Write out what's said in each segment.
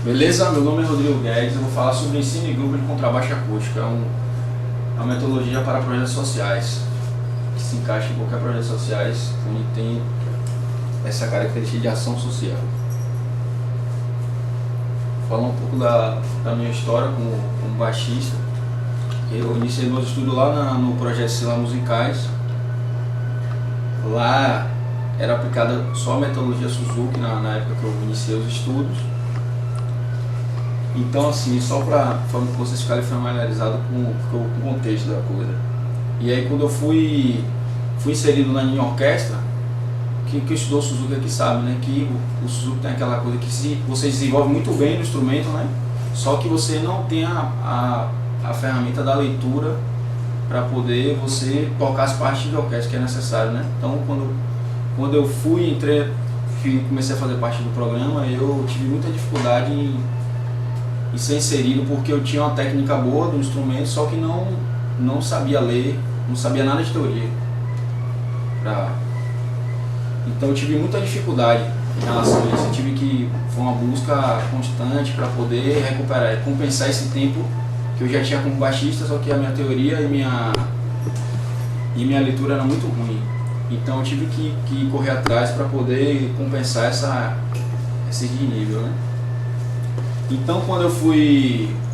Beleza? Meu nome é Rodrigo Guedes, eu vou falar sobre ensino em grupo de contrabaixo acústico. É uma metodologia para projetos sociais, que se encaixa em qualquer projeto sociais onde tem essa característica de ação social. Vou falar um pouco da minha história como baixista. Eu iniciei meus estudos lá no projeto Sila Musicais. Lá era aplicada só a metodologia Suzuki na época que eu iniciei os estudos. Então, assim, só para vocês ficarem familiarizados com o contexto da coisa. E aí, quando eu fui inserido na minha orquestra, quem estudou Suzuki aqui sabe, né, que o Suzuki tem aquela coisa que você desenvolve muito bem no instrumento, né, só que você não tem a ferramenta da leitura para poder você tocar as partes de orquestra que é necessário, né. Então, quando eu comecei a fazer parte do programa, eu tive muita dificuldade em ser inserido, porque eu tinha uma técnica boa do instrumento, só que não sabia ler, não sabia nada de teoria. Então eu tive muita dificuldade em relação a isso. Foi uma busca constante para poder compensar esse tempo que eu já tinha como baixista, só que a minha teoria e minha leitura era muito ruim. Então eu tive que correr atrás para poder compensar esse desnível, né? Então, quando eu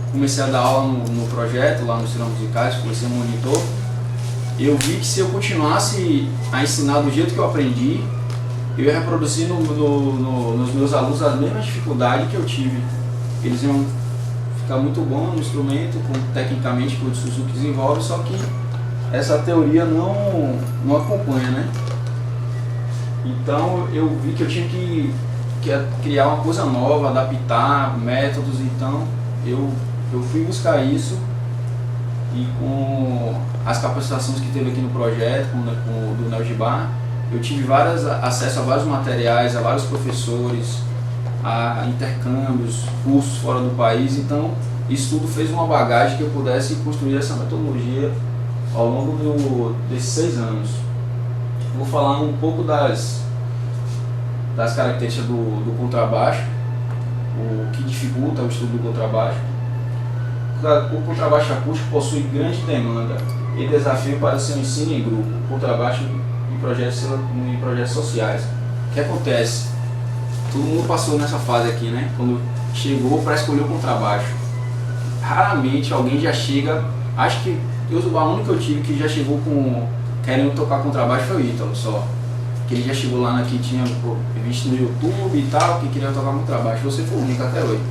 comecei a dar aula no projeto, lá no Sila Musicais, comecei a monitor, eu vi que se eu continuasse a ensinar do jeito que eu aprendi, eu ia reproduzir nos meus alunos as mesmas dificuldades que eu tive. Eles iam ficar muito bons no instrumento, tecnicamente, que o Suzuki desenvolve, só que essa teoria não acompanha, né? Então, eu vi que eu tinha que criar uma coisa nova, adaptar métodos. Então eu fui buscar isso, e com as capacitações que teve aqui no projeto, com o do Neo Gibar, eu tive acesso a vários materiais, a vários professores, a intercâmbios, cursos fora do país. Então isso tudo fez uma bagagem que eu pudesse construir essa metodologia ao longo desses 6 anos. Vou falar um pouco das características do contrabaixo, o que dificulta o estudo do contrabaixo. O contrabaixo acústico possui grande demanda e desafio para seu ensino em grupo, contrabaixo em projetos sociais. O que acontece? Todo mundo passou nessa fase aqui, né? Quando chegou para escolher o contrabaixo, raramente alguém já chega. Acho que o aluno que eu tive que já chegou querendo tocar contrabaixo foi o Ítalo só. Que ele já chegou lá que tinha visto no YouTube e tal, que queria tocar contrabaixo. Você foi o único até hoje.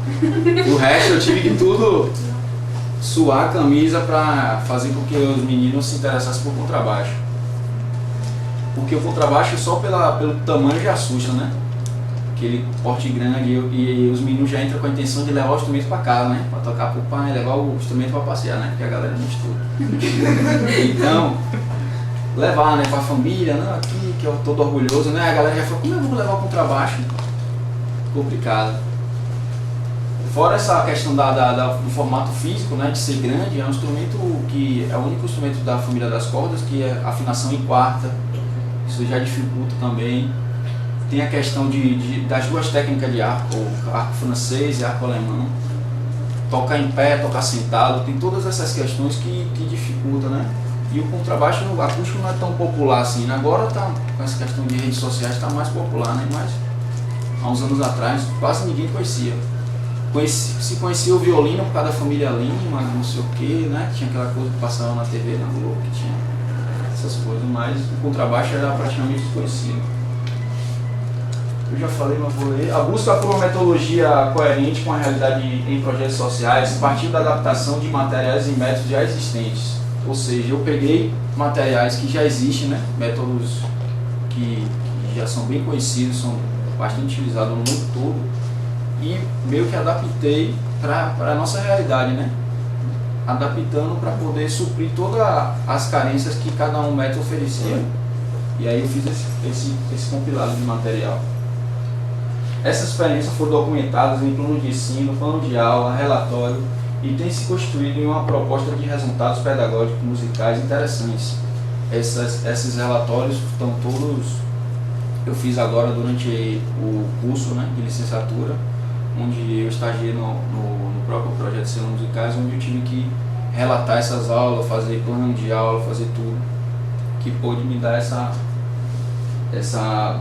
O resto eu tive que tudo suar a camisa para fazer com que os meninos se interessassem por contrabaixo. Porque o contrabaixo só pelo tamanho já assusta, né? Aquele porte grande, e os meninos já entram com a intenção de levar o instrumento para casa, né? Para tocar pro pai, levar o instrumento para passear, né? Porque a galera não estuda. Então, levar, né, para a família, né, aqui, que eu tô todo orgulhoso, né? A galera já falou, como eu vou levar o contrabaixo? Complicado. Fora essa questão do formato físico, né, de ser grande, é um instrumento que é o único instrumento da família das cordas que é afinação em quarta. Isso já dificulta também. Tem a questão das duas técnicas de arco francês e arco alemão. Tocar em pé, tocar sentado, tem todas essas questões que dificultam, né? E o contrabaixo no acústico não é tão popular assim, né? Agora tá, com essa questão de redes sociais, está mais popular, né? Mas há uns anos atrás quase ninguém conhecia. Se conhecia o violino por causa da família Lima, não sei o que, né? Tinha aquela coisa que passava na TV, na Globo, que tinha essas coisas, mas o contrabaixo era praticamente desconhecido. Eu já falei, mas vou ler. A busca por uma metodologia coerente com a realidade em projetos sociais partiu da adaptação de materiais e métodos já existentes. Ou seja, eu peguei materiais que já existem, né? Métodos que já são bem conhecidos, são bastante utilizados no mundo todo, e meio que adaptei para a nossa realidade, né? Adaptando para poder suprir todas as carências que cada um método oferecia. E aí eu fiz esse compilado de material. Essas experiências foram documentadas em plano de ensino, plano de aula, relatório, e tem se constituído em uma proposta de resultados pedagógicos musicais interessantes. Esses relatórios estão todos, eu fiz agora durante o curso, né, de licenciatura, onde eu estagiei no próprio projeto Cenas Musicais, onde eu tive que relatar essas aulas, fazer plano de aula, fazer tudo, que pôde me dar essa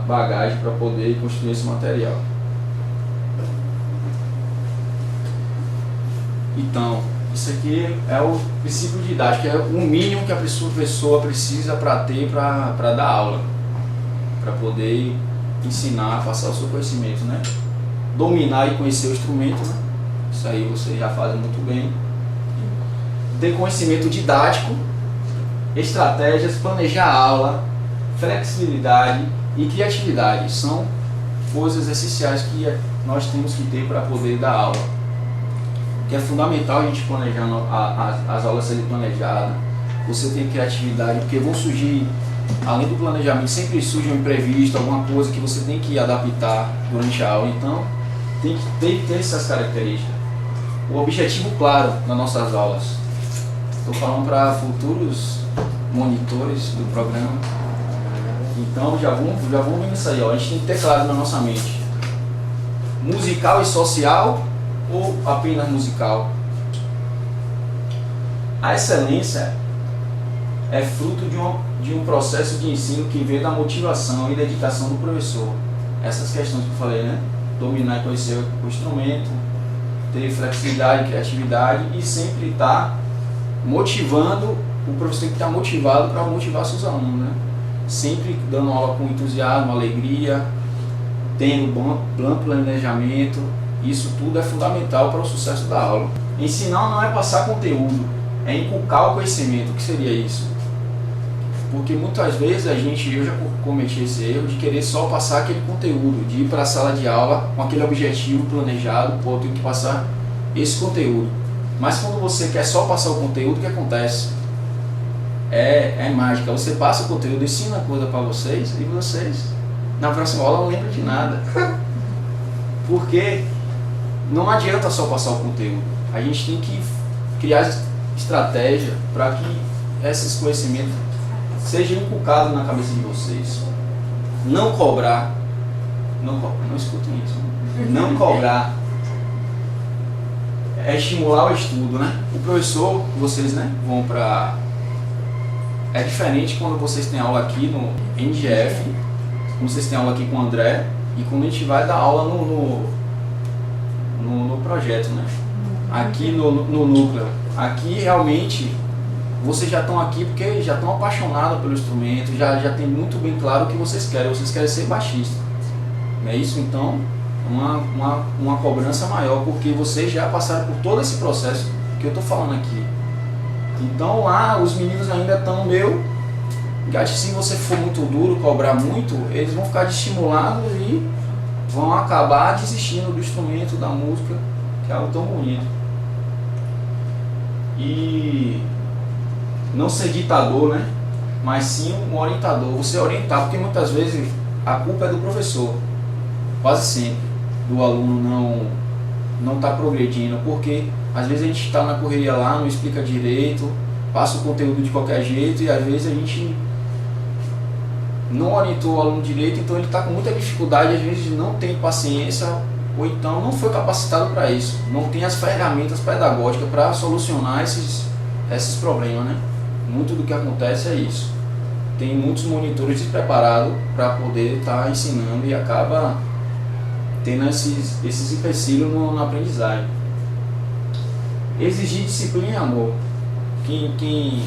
bagagem para poder construir esse material. Então, isso aqui é o princípio didático, é o mínimo que a pessoa precisa para ter, para dar aula, para poder ensinar, passar o seu conhecimento, né? Dominar e conhecer o instrumento, né? Isso aí você já faz muito bem. Ter conhecimento didático, estratégias, planejar a aula, flexibilidade e criatividade são coisas essenciais que nós temos que ter para poder dar aula. Que é fundamental a gente planejar as aulas serem planejadas. Você tem criatividade, porque vão surgir, além do planejamento, sempre surge um imprevisto, alguma coisa que você tem que adaptar durante a aula. Então, tem que ter essas características. O objetivo claro nas nossas aulas. Estou falando para futuros monitores do programa. Então, já vamos ver isso aí. Ó. A gente tem que ter claro na nossa mente. Musical e social ou apenas musical? A excelência é fruto de um processo de ensino que vem da motivação e dedicação do professor. Essas questões que eu falei, né? Dominar e conhecer o instrumento, ter flexibilidade, criatividade e sempre estar motivando. O professor tem que estar motivado para motivar seus alunos, né? Sempre dando aula com entusiasmo, alegria, tendo bom planejamento. Isso tudo é fundamental para o sucesso da aula. Ensinar não é passar conteúdo, é inculcar o conhecimento. O que seria isso? Porque muitas vezes eu já cometi esse erro de querer só passar aquele conteúdo, de ir para a sala de aula com aquele objetivo planejado, pô, eu tenho que passar esse conteúdo. Mas quando você quer só passar o conteúdo, o que acontece? É mágica, você passa o conteúdo, ensina a coisa para vocês e vocês, na próxima aula, não lembram de nada. Porque não adianta só passar o conteúdo, a gente tem que criar estratégia para que esses conhecimentos sejam inculcados na cabeça de vocês. Não cobrar, não escutem isso, não cobrar, é estimular o estudo, né? O professor, vocês, né, vão para... É diferente quando vocês têm aula aqui no NGF, quando vocês têm aula aqui com o André, e quando a gente vai dar aula no projeto, né? Aqui no núcleo. Aqui realmente vocês já estão aqui porque já estão apaixonados pelo instrumento, já tem muito bem claro o que vocês querem ser baixista. Não é isso? Então, uma cobrança maior, porque vocês já passaram por todo esse processo que eu estou falando aqui. Então lá os meninos ainda estão meio... Se você for muito duro, cobrar muito, eles vão ficar desestimulados e vão acabar desistindo do instrumento, da música, que é algo tão bonito. E não ser ditador, né? Mas sim um orientador. Você orientar, porque muitas vezes a culpa é do professor, quase sempre, do aluno não está progredindo, porque às vezes a gente está na correria lá, não explica direito, passa o conteúdo de qualquer jeito e às vezes a gente não orientou o aluno direito, então ele está com muita dificuldade, às vezes não tem paciência ou então não foi capacitado para isso, não tem as ferramentas pedagógicas para solucionar esses problemas, né? Muito do que acontece é isso. Tem muitos monitores despreparados para poder estar ensinando e acaba tendo esses empecilhos na aprendizagem. Exigir disciplina e amor. Quem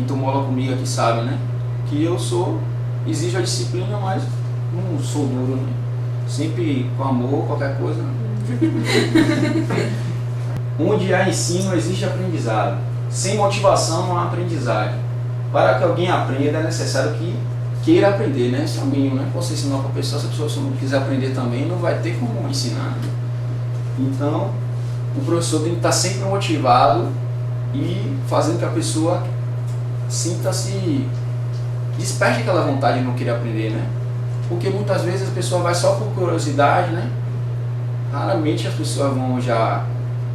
tomou aula comigo aqui sabe, né? Que eu exijo a disciplina, mas não sou duro, né? Sempre com amor, qualquer coisa. Onde há ensino, existe aprendizado. Sem motivação não há aprendizagem. Para que alguém aprenda é necessário que queira aprender, né? Esse é o mínimo, né? Você ensinar para a pessoa, se a pessoa não quiser aprender também, não vai ter como ensinar. Então, o professor tem que estar sempre motivado e fazendo que a pessoa sinta-se, desperte aquela vontade de não querer aprender, né? Porque muitas vezes a pessoa vai só por curiosidade, né? Raramente as pessoas vão já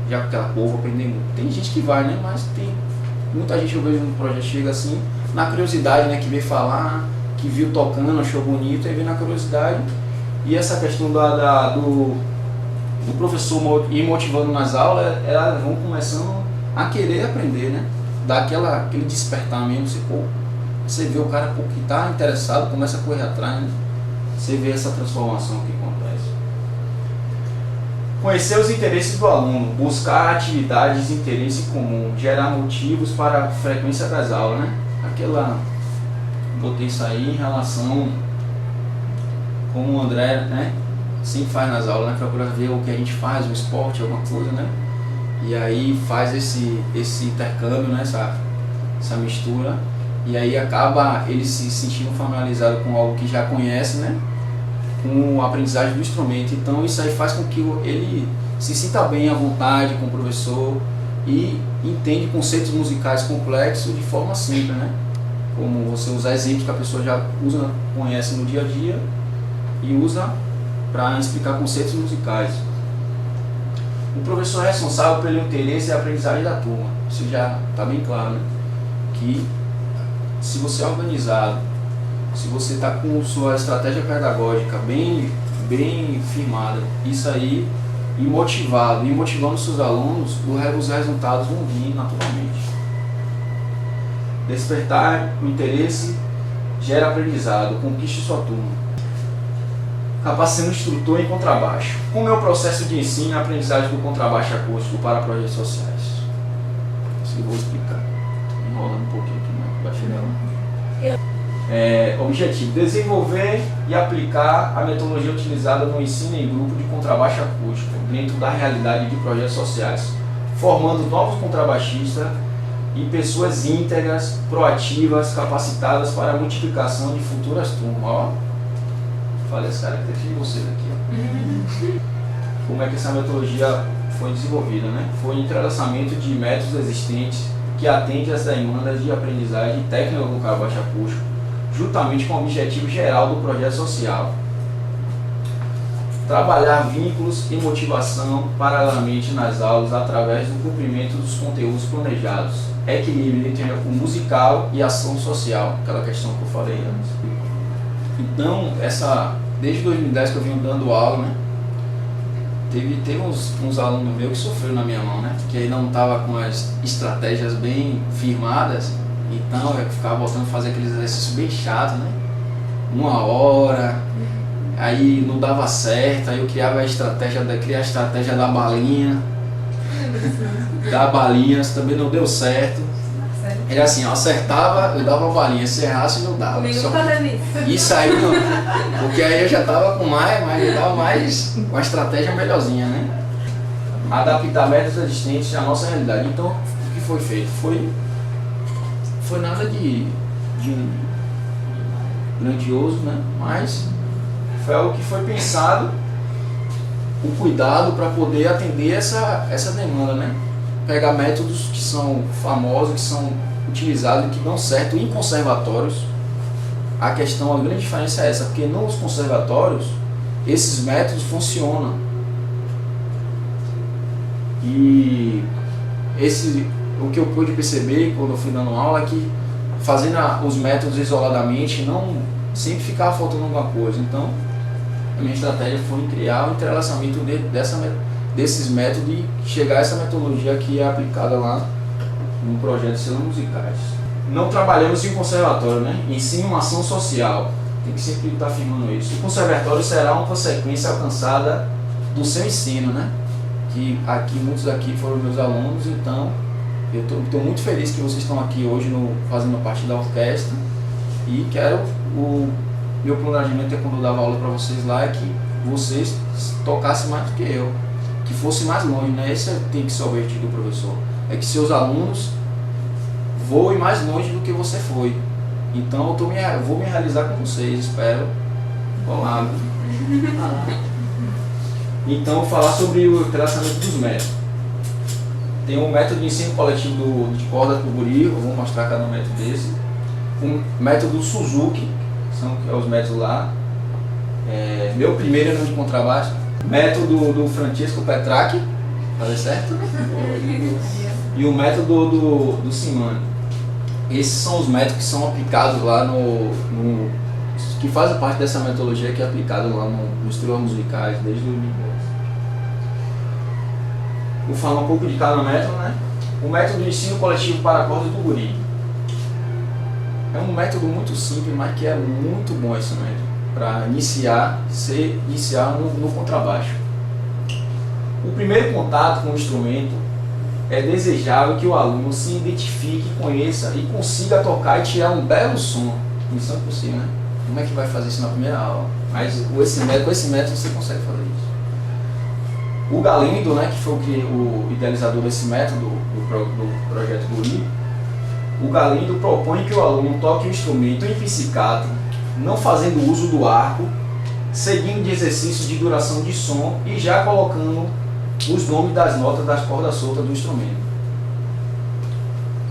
com aquela vou aprender muito. Tem gente que vai, né? Mas tem muita gente, eu vejo no projeto, chega assim, na curiosidade, né? Que veio falar, que viu tocando, achou bonito, aí vem na curiosidade. E essa questão o professor ir motivando nas aulas, elas vão começando a querer aprender, né? Dá aquele despertar mesmo, você vê o cara que está interessado, começa a correr atrás, né? Você vê essa transformação que acontece. Conhecer os interesses do aluno, buscar atividades de interesse comum, gerar motivos para a frequência das aulas, né? Botei isso aí em relação como o André, né, sempre faz nas aulas, né, procura ver o que a gente faz, o esporte, alguma coisa, né? E aí faz esse intercâmbio, né, essa mistura, e aí acaba ele se sentindo familiarizado com algo que já conhece, né, com a aprendizagem do instrumento. Então isso aí faz com que ele se sinta bem à vontade com o professor e entende conceitos musicais complexos de forma simples, né? Como você usar exemplos que a pessoa já conhece no dia a dia e usa para explicar conceitos musicais. O professor é responsável pelo interesse e aprendizagem da turma. Isso já está bem claro, né? Que se você é organizado, se você está com sua estratégia pedagógica bem firmada, isso aí, e motivando seus alunos, os resultados vão vir naturalmente. Despertar o interesse gera aprendizado, conquiste sua turma. Capacitando instrutor em contrabaixo. Como é o processo de ensino e aprendizagem do contrabaixo acústico para projetos sociais? Isso eu vou explicar. Enrolando um pouquinho aqui, mas vai chegar lá. Objetivo: desenvolver e aplicar a metodologia utilizada no ensino em grupo de contrabaixo acústico dentro da realidade de projetos sociais, formando novos contrabaixistas e pessoas íntegras, proativas, capacitadas para a multiplicação de futuras turmas. Ó, falei as características de vocês aqui. Ó. Como é que essa metodologia foi desenvolvida, né? Foi um entrelaçamento de métodos existentes que atende às demandas de aprendizagem e técnica do contrabaixo acústico, juntamente com o objetivo geral do projeto social. Trabalhar vínculos e motivação paralelamente nas aulas através do cumprimento dos conteúdos planejados. Equilíbrio entre o musical e a ação social, aquela questão que eu falei antes. Então, desde 2010 que eu venho dando aula, né? Teve uns alunos meus que sofreram na minha mão, né? Que aí não estava com as estratégias bem firmadas, então eu ficava voltando a fazer aqueles exercícios bem chatos, né? 1 hora, aí não dava certo, aí eu criava a estratégia da balinha. Da balinha, também não deu certo. Era assim, eu acertava, eu dava uma balinha, se errasse eu dava. Isso aí não, porque aí eu já tava com eu dava mais uma estratégia melhorzinha, né? Adaptar métodos existentes à nossa realidade. Então, o que foi feito? Foi nada de grandioso, né? Mas foi algo que foi pensado, o cuidado para poder atender essa demanda, né? Pegar métodos que são famosos, que são utilizados e que dão certo em conservatórios. A grande diferença é essa, porque nos conservatórios esses métodos funcionam. E o que eu pude perceber quando eu fui dando aula é que fazendo os métodos isoladamente sempre ficava faltando alguma coisa. Então a minha estratégia foi criar o entrelaçamento desses métodos e chegar a essa metodologia que é aplicada lá no projeto de Cenas Musicais. Não trabalhamos em conservatório, né? Ensino uma ação social. Tem que sempre estar afirmando isso. O conservatório será uma consequência alcançada do seu ensino, né? Que muitos aqui foram meus alunos, então eu estou muito feliz que vocês estão aqui hoje fazendo parte da orquestra e o meu planejamento é quando eu dava aula para vocês lá é que vocês tocassem mais do que eu, que fosse mais longe, né? Esse tem que ser o objetivo do professor, é que seus alunos voem mais longe do que você foi. Então eu vou me realizar com vocês, espero. Vamos lá. Então, falar sobre o traçamento dos métodos. Tem um método de ensino coletivo de corda do guri, eu vou mostrar cada método desse. Um método Suzuki, são os métodos lá. Meu primeiro era de contrabaixo. Método do Francesco Petracchi, fazer certo? E o método do Simone. Esses são os métodos que são aplicados lá que fazem parte dessa metodologia que é aplicada lá nos trilhos musicais desde 2010. vou falar um pouco de cada método, né? O método de ensino coletivo para cordas do guri. É um método muito simples, mas que é muito bom esse método, para iniciar no contrabaixo. O primeiro contato com o instrumento é desejável que o aluno se identifique, conheça e consiga tocar e tirar um belo som. Isso é possível, né? Como é que vai fazer isso na primeira aula? Mas com esse método você consegue fazer isso. O Galindo, né, que foi o idealizador desse método, do projeto Guri, o Galindo propõe que o aluno toque o instrumento em pizzicato, não fazendo uso do arco, seguindo de exercícios de duração de som e já colocando os nomes das notas das cordas soltas do instrumento.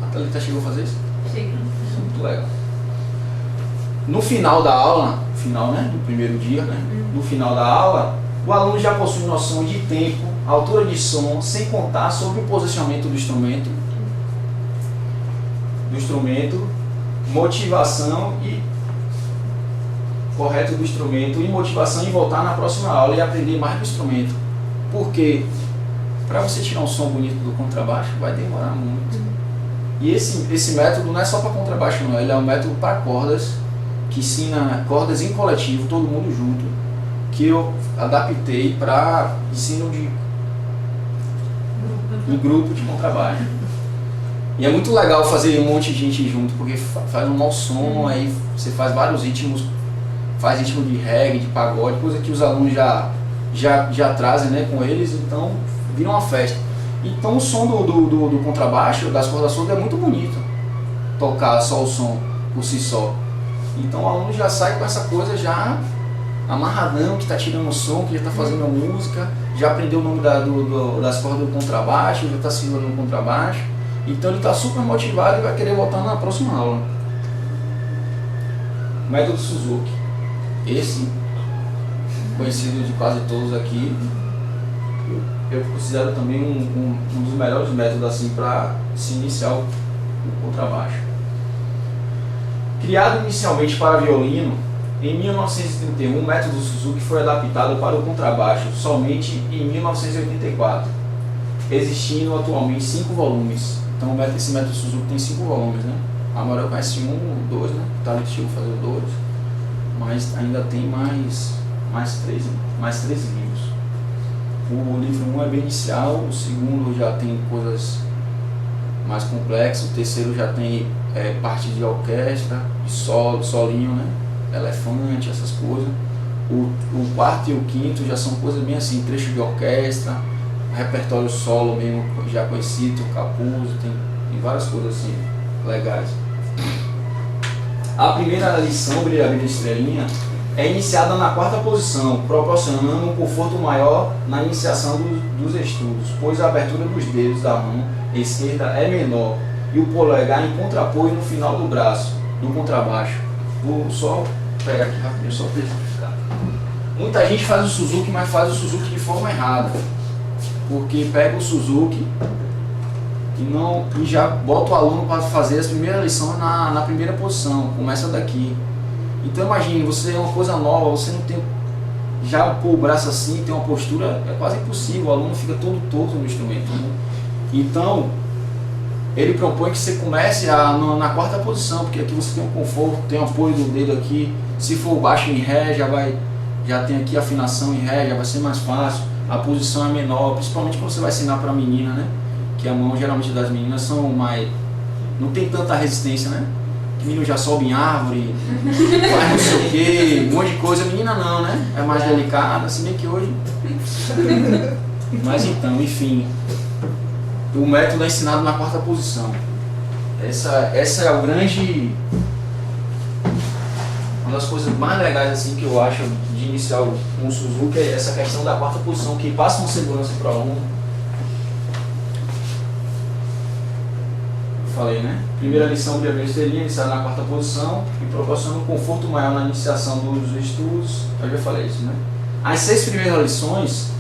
A Thalita chegou a fazer isso? Sim. Muito legal. No final da aula, do primeiro dia, né? No final da aula, o aluno já possui noção de tempo, altura de som, sem contar sobre o posicionamento do instrumento, motivação e correto do instrumento e motivação em voltar na próxima aula e aprender mais do instrumento. Porque para você tirar um som bonito do contrabaixo vai demorar muito. E esse método não é só para contrabaixo não, ele é um método para cordas, que ensina cordas em coletivo, todo mundo junto, que eu adaptei para ensino de grupo de contrabaixo. E é muito legal fazer um monte de gente junto, porque faz um mau som, aí você faz vários ritmos, faz ritmo de reggae, de pagode, coisa que os alunos já trazem, né, com eles, então vira uma festa. Então o som do contrabaixo, das cordas soltas, é muito bonito, tocar só o som por si só. Então o aluno já sai com essa coisa já amarradão, que está tirando o som, que já está fazendo a música, já aprendeu o nome das cordas do contrabaixo, já está segurando o contrabaixo. Então ele está super motivado e vai querer voltar na próxima aula. Método Suzuki. Esse, conhecido de quase todos aqui, eu considero também um dos melhores métodos assim, para se iniciar o contrabaixo. Criado inicialmente para violino, em 1931 o método Suzuki foi adaptado para o contrabaixo somente em 1984, existindo atualmente 5 volumes. Então esse método Suzuki tem 5 volumes, né? A maioria conhece 1 ou 2, né? O Thalita chegou a fazer o 2, mas ainda tem mais 13 livros. O livro 1 é bem inicial, o segundo já tem coisas mais complexas, o terceiro já tem parte de orquestra, de solo, solinho, né? Elefante, essas coisas. O quarto e o quinto já são coisas bem assim, trecho de orquestra, repertório solo mesmo já conhecido, tem o Capuzzo, tem várias coisas assim legais. A primeira lição, Brilha Estrelinha, é iniciada na 4ª posição, proporcionando um conforto maior na iniciação dos estudos, pois a abertura dos dedos da mão esquerda é menor e o polegar encontra apoio no final do braço, do contrabaixo. Vou só pegar aqui rapidinho, só para exemplificar. Muita gente faz o Suzuki, mas faz o Suzuki de forma errada, porque pega o Suzuki e já bota o aluno para fazer as primeiras lições na primeira posição, começa daqui. Então imagine, você é uma coisa nova, você não tem, já pôr o braço assim, tem uma postura, é quase impossível, o aluno fica todo torto no instrumento, né? Então, ele propõe que você comece na 4ª posição, porque aqui você tem um conforto, tem um apoio do dedo aqui, se for baixo em Ré, já tem aqui a afinação em Ré, já vai ser mais fácil, a posição é menor, principalmente quando você vai ensinar para a menina, né? Que a mão geralmente das meninas são mais, não tem tanta resistência, né? O menino já sobe em árvore, faz não sei o que, um monte de coisa, a menina não, né? É mais delicada, assim bem que hoje. Mas então, enfim, o método é ensinado na 4ª posição. Essa é o grande, uma das coisas mais legais assim que eu acho de iniciar um Suzuki é essa questão da 4ª posição, que passa uma segurança para o aluno. Falei, né? Primeira lição, Brilha Estrelinha, iniciada na 4ª posição e proporciona um conforto maior na iniciação dos estudos. Eu já falei isso, né? As 6 primeiras lições,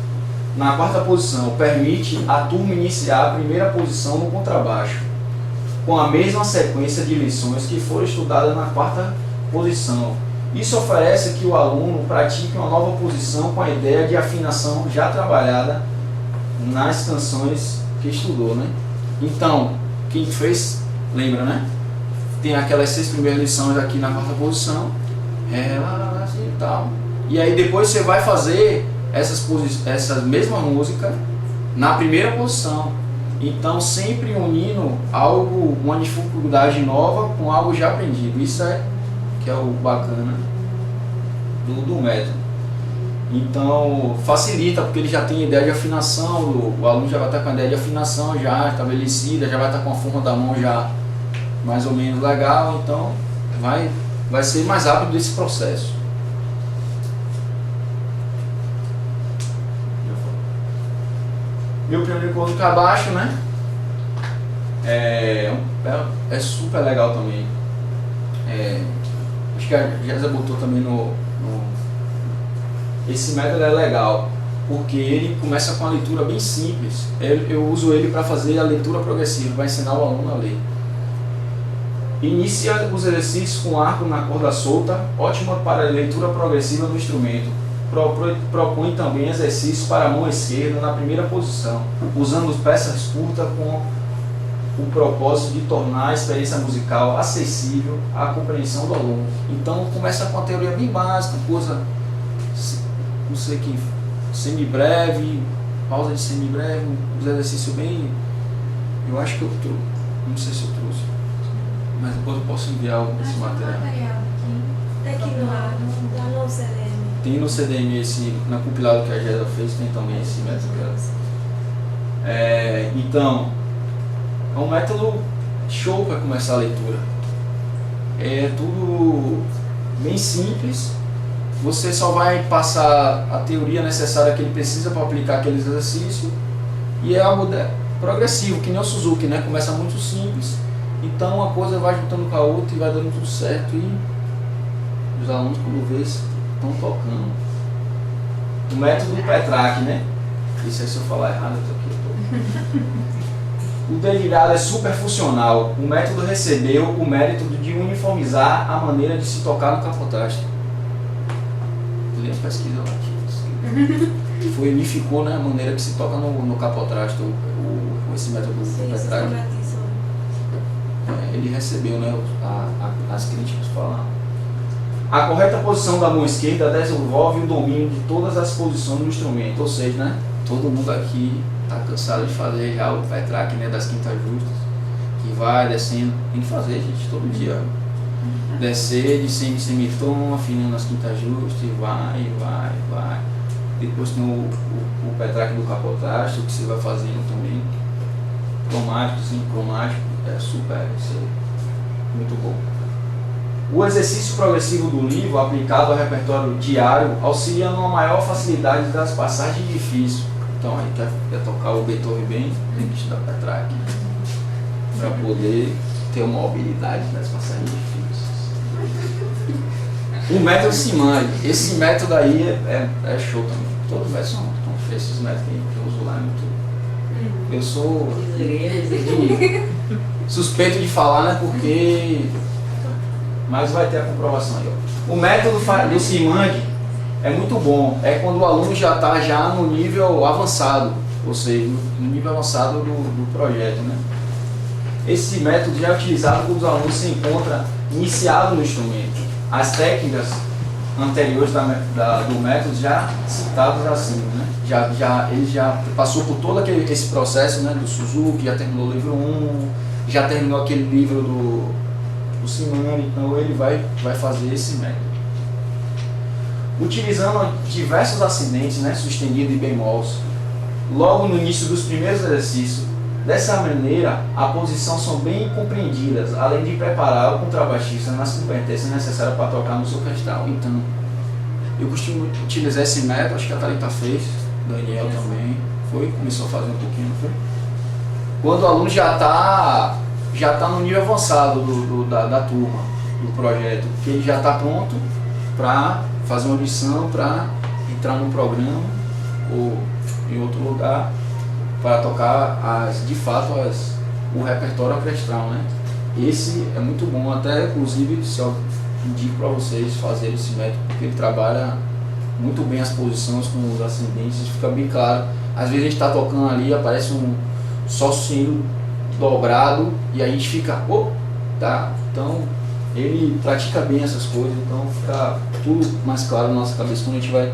na 4ª posição, permite a turma iniciar a primeira posição no contrabaixo, com a mesma sequência de lições que foram estudadas na 4ª posição. Isso oferece que o aluno pratique uma nova posição com a ideia de afinação já trabalhada nas canções que estudou, né? Então, quem fez, lembra, né? Tem aquelas 6 primeiras lições aqui na 4ª posição, assim e tal. E aí depois você vai fazer essas mesmas músicas na 1ª posição. Então sempre unindo algo, uma dificuldade nova com algo já aprendido. Isso é que é o bacana do método. Então facilita, porque ele já tem ideia de afinação, o aluno já vai estar com a ideia de afinação já estabelecida, já vai estar com a forma da mão já mais ou menos legal, então vai ser mais rápido esse processo. Meu primeiro encontro com baixo, né? É super legal também. Acho que a Jéssica botou também esse método é legal, porque ele começa com uma leitura bem simples. Eu uso ele para fazer a leitura progressiva, para ensinar o aluno a ler. Inicia os exercícios com arco na corda solta, ótima para a leitura progressiva do instrumento. Propõe também exercícios para a mão esquerda na 1ª posição, usando peças curtas com o propósito de tornar a experiência musical acessível à compreensão do aluno. Então começa com a teoria bem básica, coisa, não sei que, semibreve, pausa de semibreve, um exercício bem, eu acho que eu trouxe, não sei se eu trouxe, mas depois eu posso enviar esse material. Tem no CDM esse, na compilado que a Jéssica fez, tem também esse método. Então, é um método show para começar a leitura. É tudo bem simples. Você só vai passar a teoria necessária que ele precisa para aplicar aquele exercício. E é algo progressivo, que nem o Suzuki, né? Começa muito simples. Então uma coisa vai juntando com a outra e vai dando tudo certo. E os alunos, quando vê, estão tocando. O método Petrarch, né? Isso aí, se eu falar errado, eu tô aqui. O dedilhado é super funcional. O método recebeu o mérito de uniformizar a maneira de se tocar no capotraste. Lê a pesquisa lá aqui. Unificou, né, a maneira que se toca no capotraste, esse método Petrarch. Ele recebeu, né, as críticas falando. A correta posição da mão esquerda desenvolve o domínio de todas as posições do instrumento, ou seja, né, todo mundo aqui está cansado de fazer já o Petrarch, né, das quintas justas, que vai descendo, tem que fazer, gente, todo dia. Descer de semitom, afinando as quintas justas, e vai. Depois tem o Petrarch do capotraste, que você vai fazendo também. Cromático, sim, cromático, é super, isso é muito bom. O exercício progressivo do livro, aplicado ao repertório diário, auxilia numa maior facilidade das passagens difíceis. Então, aí quer tocar o Beethoven bem, tem que estudar Petrarch, para poder ter uma habilidade nas passagens difíceis. O método Simone, esse método aí é show também. Todos os são esses métodos que eu uso lá é muito. Eu sou suspeito de falar, né? Porque. Mas vai ter a comprovação aí, ó. O método do Simone é muito bom. É quando o aluno já está já no nível avançado, ou seja, no nível avançado do projeto, né? Esse método já é utilizado quando os alunos se encontram iniciados no instrumento. As técnicas anteriores do método já citadas acima, né? Ele já passou por todo esse processo, né, do Suzuki, já terminou o livro 1, já terminou aquele livro do Simone, então ele vai fazer esse método. Utilizando diversos acidentes, né, sustenido e bemols, logo no início dos primeiros exercícios. Dessa maneira, a posição são bem compreendidas, além de preparar o contrabaixista nas competências necessárias para tocar no seu orquestral. Então, eu costumo utilizar esse método, acho que a Thalita fez, Daniel também, começou a fazer um pouquinho, não foi? Quando o aluno já está no nível avançado da turma, do projeto, que ele já está pronto para fazer uma audição, para entrar no programa ou em outro lugar, para tocar de fato o repertório orquestral, né? Esse é muito bom, até inclusive se eu indico para vocês fazerem esse método, porque ele trabalha muito bem as posições com os ascendentes, fica bem claro Às vezes a gente está tocando ali, aparece um só sino dobrado e a gente fica, tá. Então ele pratica bem essas coisas, então fica tudo mais claro na nossa cabeça quando a gente vai.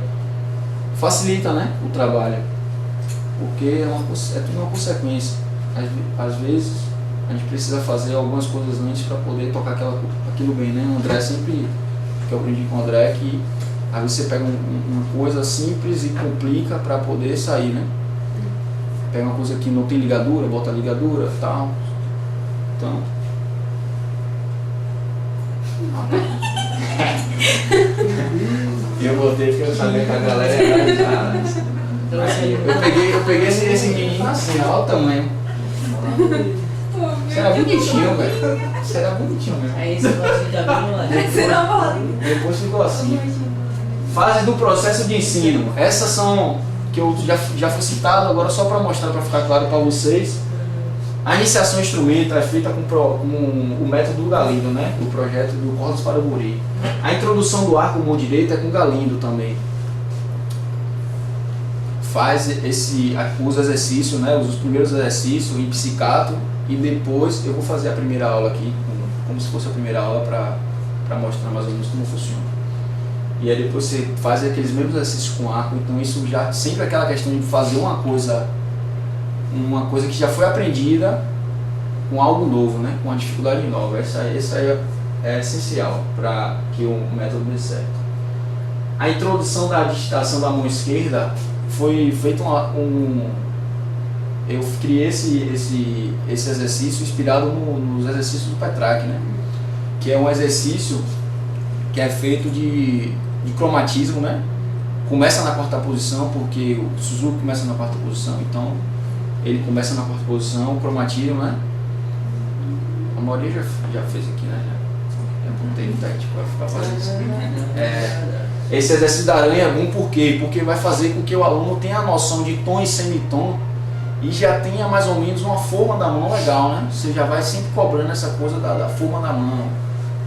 Facilita, né, o trabalho, porque é tudo uma consequência. Às vezes a gente precisa fazer algumas coisas antes para poder tocar aquilo bem, né? O André sempre, que eu aprendi com o André, que às vezes você pega uma coisa simples e complica para poder sair, né? Pega uma coisa que não tem ligadura, bota a ligadura e tal. Então. Eu botei porque eu sabia que a galera ia já. Eu peguei esse menino assim, olha o tamanho. Você era bonitinho, velho. Você era bonitinho mesmo. Aí esse negócio já viu lá. Depois ficou assim. Fases do processo de ensino. Essas são que eu já fui citado agora só para mostrar, para ficar claro para vocês. A iniciação ao instrumento é feita com o método do Galindo, né? O projeto do Cordas para o Guri. A introdução do arco mão direita é com Galindo também. Faz os exercícios, né? Os primeiros exercícios em psicato e depois eu vou fazer a primeira aula aqui, como se fosse a primeira aula para mostrar mais ou menos como funciona. E aí depois você faz aqueles mesmos exercícios com arco, então isso já sempre aquela questão de fazer uma coisa que já foi aprendida com algo novo, né? Com uma dificuldade nova. Essa aí é essencial para que o método dê certo. A introdução da digitação da mão esquerda foi feito eu criei esse exercício inspirado nos exercícios do Petrarch, né? Que é um exercício que é feito de cromatismo, né? Começa na quarta posição, porque o Suzuki começa na quarta posição, então ele começa na quarta posição, o cromatismo, né? A maioria já fez aqui, né? Já não tem muita gente que vai ficar fazendo isso. Esse exercício da aranha é bom por quê? Porque vai fazer com que o aluno tenha a noção de tom e semitom e já tenha mais ou menos uma forma da mão legal, né? Você já vai sempre cobrando essa coisa da forma da mão,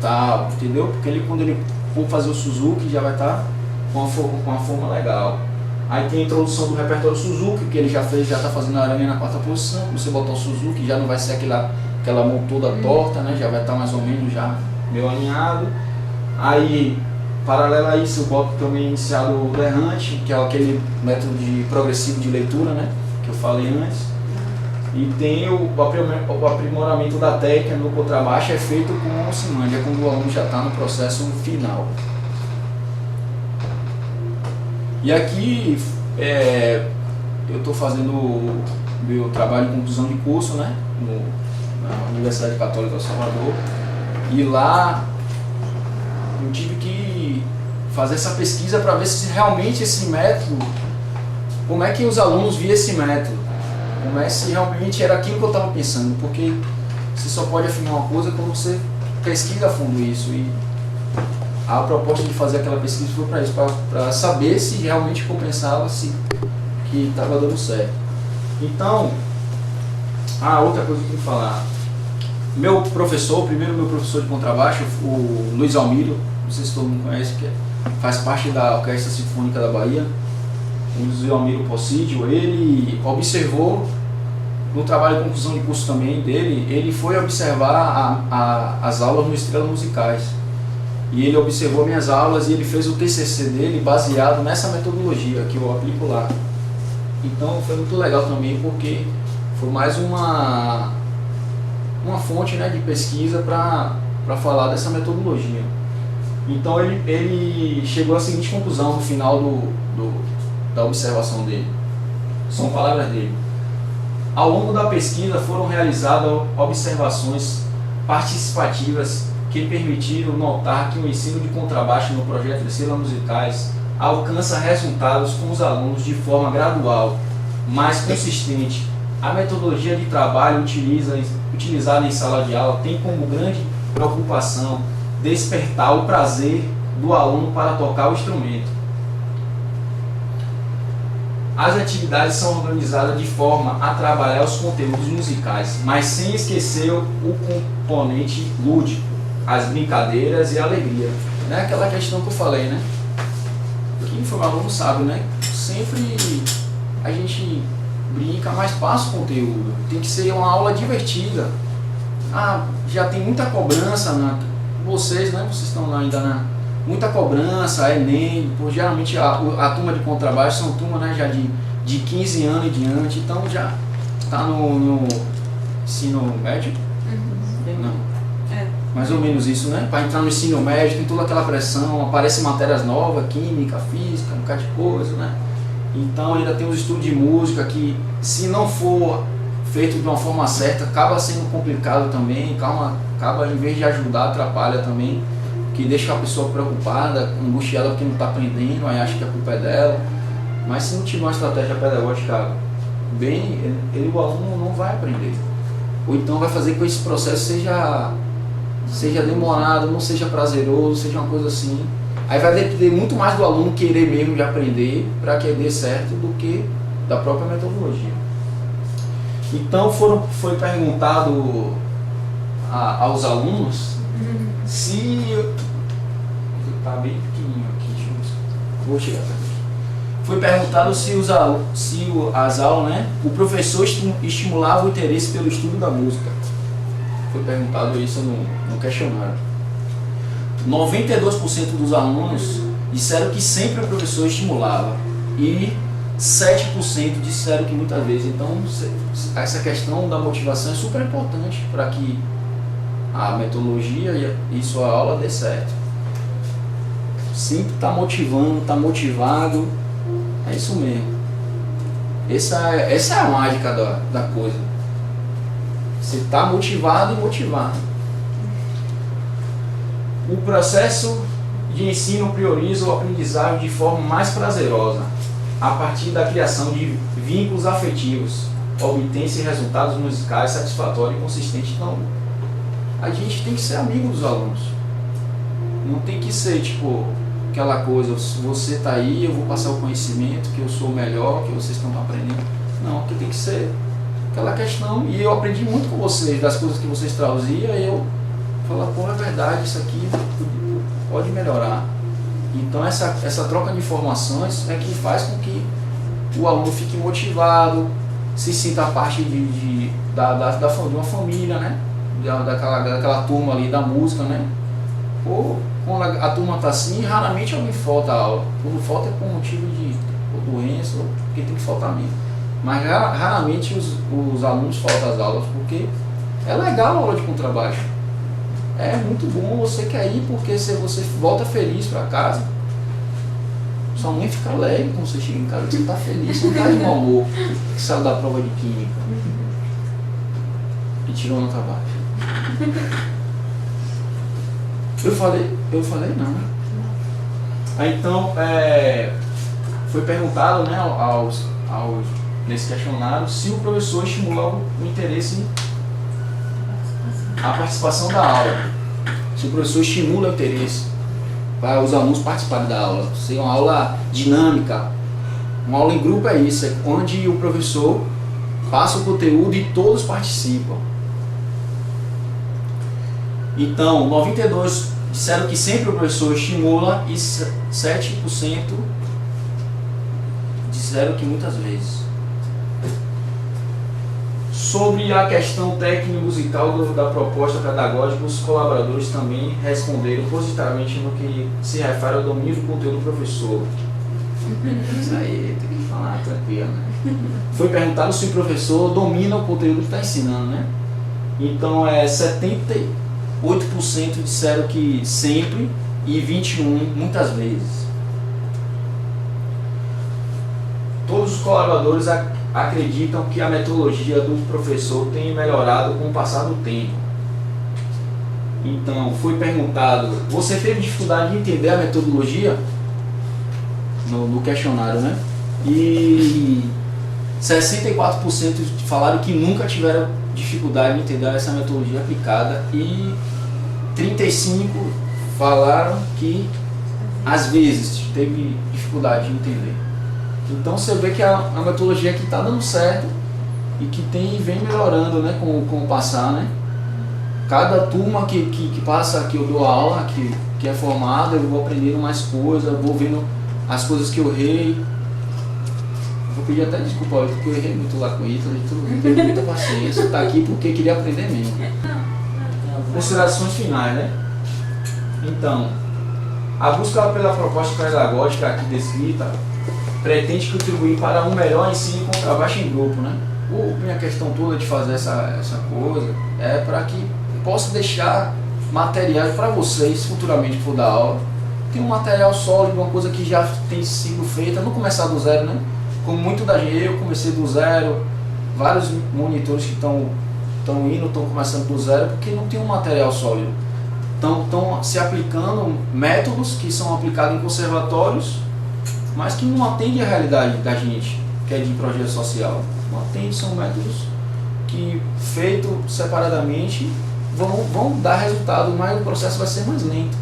tal, entendeu? Porque quando ele for fazer o Suzuki já vai estar com uma forma legal. Aí tem a introdução do repertório Suzuki, que ele já está fazendo a aranha na quarta posição. Você botar o Suzuki já não vai ser aquela mão toda torta, né? Já vai estar mais ou menos já meio alinhado. Aí, paralelo a isso, eu boto também iniciado o errante, que é aquele método progressivo de leitura, né? Que eu falei antes. E tem o aprimoramento da técnica no contrabaixo, é feito com o Simande, é quando o aluno já está no processo final. E aqui eu estou fazendo o meu trabalho de conclusão de curso, né? Na Universidade Católica de Salvador. E lá eu tive que fazer essa pesquisa para ver se realmente esse método, como é que os alunos viam esse método, como é se realmente era aquilo que eu estava pensando, porque você só pode afirmar uma coisa quando você pesquisa a fundo isso. E a proposta de fazer aquela pesquisa foi para isso, para saber se realmente compensava, se que estava dando certo. Então, outra coisa que eu tenho que falar. Primeiro meu professor de contrabaixo, o Luiz Almírio, não sei se todo mundo conhece, que faz parte da Orquestra Sinfônica da Bahia, o Luiz Almírio Possídio, ele observou, no trabalho de conclusão de curso também dele, ele foi observar as aulas no Estrelas Musicais. E ele observou minhas aulas e ele fez o TCC dele baseado nessa metodologia que eu aplico lá. Então foi muito legal também, porque foi mais uma fonte, né, de pesquisa para falar dessa metodologia. Então ele chegou à seguinte conclusão no final da observação dele. São palavras dele. Ao longo da pesquisa foram realizadas observações participativas que permitiram notar que o ensino de contrabaixo no projeto de Estrelas Musicais alcança resultados com os alunos de forma gradual, mais consistente. A metodologia de trabalho utilizada em sala de aula tem como grande preocupação despertar o prazer do aluno para tocar o instrumento. As atividades são organizadas de forma a trabalhar os conteúdos musicais, mas sem esquecer o componente lúdico, as brincadeiras e a alegria. Né? Aquela questão que eu falei, né? Quem for aluno sabe, né? Sempre a gente brinca, mas passa o conteúdo. Tem que ser uma aula divertida. Já tem muita cobrança, vocês, né? Vocês estão ainda muita cobrança, Enem, geralmente a turma de contrabaixo são turma, né, já de 15 anos e diante, então já está no ensino médio? Não. Mais ou menos isso, né? Para entrar no ensino médio, tem toda aquela pressão, aparecem matérias novas, química, física, um bocado de coisa, né? Então ainda tem os estudos de música que, se não for feito de uma forma certa, acaba sendo complicado também, acaba em vez de ajudar, atrapalha também, que deixa a pessoa preocupada, angustiada porque não está aprendendo, aí acha que a culpa é dela. Mas se não tiver uma estratégia pedagógica bem, o aluno não vai aprender. Ou então vai fazer com que esse processo seja demorado, não seja prazeroso, seja uma coisa assim. Aí vai depender muito mais do aluno querer mesmo de aprender para que dê certo do que da própria metodologia. Então foi perguntado aos alunos se... Está bem pequenininho aqui, vou chegar aqui. Foi perguntado se as aulas, né, o professor estimulava o interesse pelo estudo da música. Foi perguntado isso no questionário. 92% dos alunos disseram que sempre o professor estimulava e 7% disseram que muitas vezes. Então, essa questão da motivação é super importante para que a metodologia e sua aula dê certo. Sempre está motivando, está motivado, é isso mesmo. Essa é a mágica da coisa. Você está motivado e motivado. O processo de ensino prioriza o aprendizagem de forma mais prazerosa, a partir da criação de vínculos afetivos, obtém-se resultados musicais satisfatórios e consistentes. Então, a gente tem que ser amigo dos alunos. Não tem que ser tipo aquela coisa, você está aí, eu vou passar o conhecimento, que eu sou melhor, que vocês estão aprendendo. Não, que tem que ser aquela questão. E eu aprendi muito com vocês, das coisas que vocês traziam, e eu falo, pô, é verdade, isso aqui pode melhorar. Então essa troca de informações é que faz com que o aluno fique motivado, se sinta parte de uma família, né? Daquela turma ali da música, né? Ou quando a turma está assim, raramente alguém falta a aula. Quando falta é por motivo de doença, ou porque tem que faltar mesmo. Mas raramente os alunos faltam as aulas, porque é legal a aula de contrabaixo. É muito bom, você quer ir porque você volta feliz para casa. Sua mãe fica alegre quando você chega em casa, você está feliz, você não está de mau humor, que saiu da prova de química e tirou nota baixa. Eu falei não. Aí então foi perguntado, né, nesse questionário se o professor estimulava o interesse, a participação da aula. Se o professor estimula o interesse para os alunos participarem da aula. Se é uma aula dinâmica, uma aula em grupo é isso, é onde o professor passa o conteúdo e todos participam. Então, 92% disseram que sempre o professor estimula e 7% disseram que muitas vezes. Sobre a questão técnica e musical da proposta pedagógica, os colaboradores também responderam positivamente no que se refere ao domínio do conteúdo do professor. Isso aí tem que falar tranquilo, né? Foi perguntado se o professor domina o conteúdo que está ensinando, né? Então, 78% disseram que sempre e 21% muitas vezes. Todos os colaboradores acreditam que a metodologia do professor tem melhorado com o passar do tempo. Então, foi perguntado, você teve dificuldade de entender a metodologia? No questionário, né? E 64% falaram que nunca tiveram dificuldade de entender essa metodologia aplicada e 35% falaram que às vezes teve dificuldade de entender. Então você vê que a metodologia aqui está dando certo e que vem melhorando, né, com o passar, né? Cada turma que passa, que eu dou aula, que é formada, eu vou aprendendo mais coisas, vou vendo as coisas que eu errei, vou pedir até desculpa hoje, porque eu errei muito lá com o Ítalo, não teve muita paciência, tá aqui porque queria aprender mesmo. Considerações finais, né? Então, a busca pela proposta pedagógica aqui descrita pretende contribuir para um melhor ensino com trabalho em grupo, né? Minha questão toda de fazer essa coisa é para que possa deixar material para vocês, futuramente for dar aula, tem um material sólido, uma coisa que já tem sido feita, não começar do zero, né? Como muito da gente, eu comecei do zero, vários monitores que estão indo, estão começando do zero, porque não tem um material sólido. Estão se aplicando métodos que são aplicados em conservatórios, mas que não atendem à realidade da gente, que é de projeto social. Não atendem, são métodos que, feitos separadamente, vão dar resultado, mas o processo vai ser mais lento.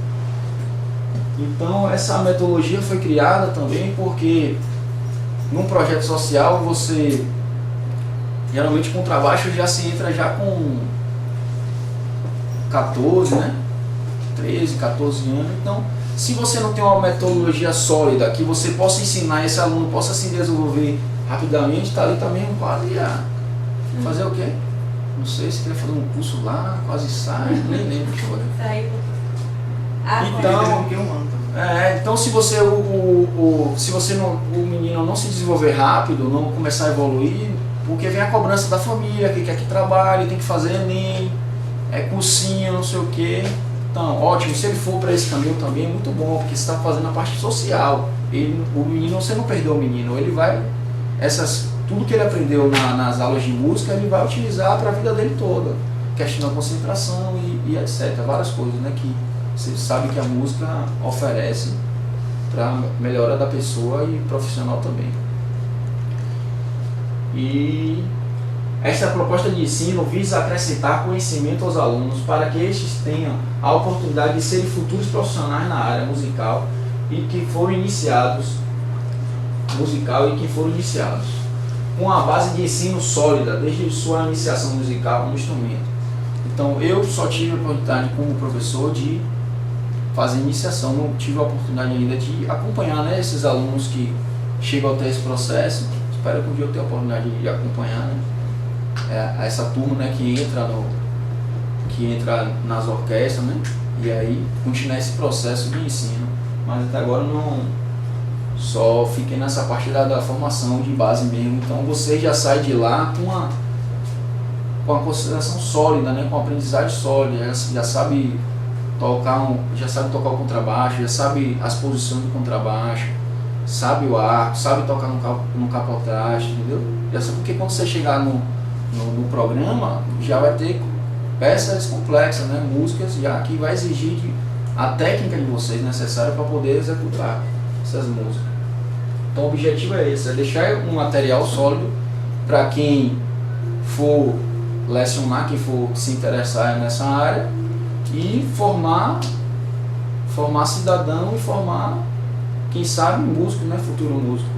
Então, essa metodologia foi criada também porque, num projeto social, você, geralmente com trabalho, já se entra já com 14, né? 13, 14 anos. Então, se você não tem uma metodologia sólida, que você possa ensinar, esse aluno possa se desenvolver rapidamente, está ali também quase a fazer o quê? Não sei se queria fazer um curso lá, quase sai, nem lembro o que foi. Então se você o menino não se desenvolver rápido, não começar a evoluir, porque vem a cobrança da família, que quer que trabalhe, tem que fazer ENEM, cursinho, não sei o que. Então, ótimo, se ele for para esse caminho também é muito bom, porque você está fazendo a parte social. O menino, você não perdeu o menino, ele vai, tudo que ele aprendeu nas aulas de música, ele vai utilizar para a vida dele toda. Questão da concentração e etc. Várias coisas, né, que você sabe que a música oferece para melhora da pessoa e profissional também. E essa proposta de ensino visa acrescentar conhecimento aos alunos para que estes tenham a oportunidade de serem futuros profissionais na área musical e que foram iniciados com a base de ensino sólida desde sua iniciação musical no instrumento. Então eu só tive a oportunidade como professor de fazer iniciação, não tive a oportunidade ainda de acompanhar, né, esses alunos que chegam até esse processo. Espero que um dia eu tenha a oportunidade de acompanhar, né, essa turma, né, que entra nas orquestras, né, e aí continuar esse processo de ensino. Mas até agora não, só fiquei nessa parte da formação de base mesmo. Então você já sai de lá com a consideração sólida, né, com a aprendizagem sólida, já sabe tocar o contrabaixo, já sabe as posições do contrabaixo, sabe o arco, sabe tocar no capotraste, entendeu? Já sabe, porque quando você chegar no programa, já vai ter peças complexas, né, músicas já que vai exigir a técnica de vocês necessária para poder executar essas músicas. Então o objetivo é esse, é deixar um material sólido para quem for lecionar, quem for se interessar nessa área, e formar cidadão e formar, quem sabe, músico, né, futuro músico.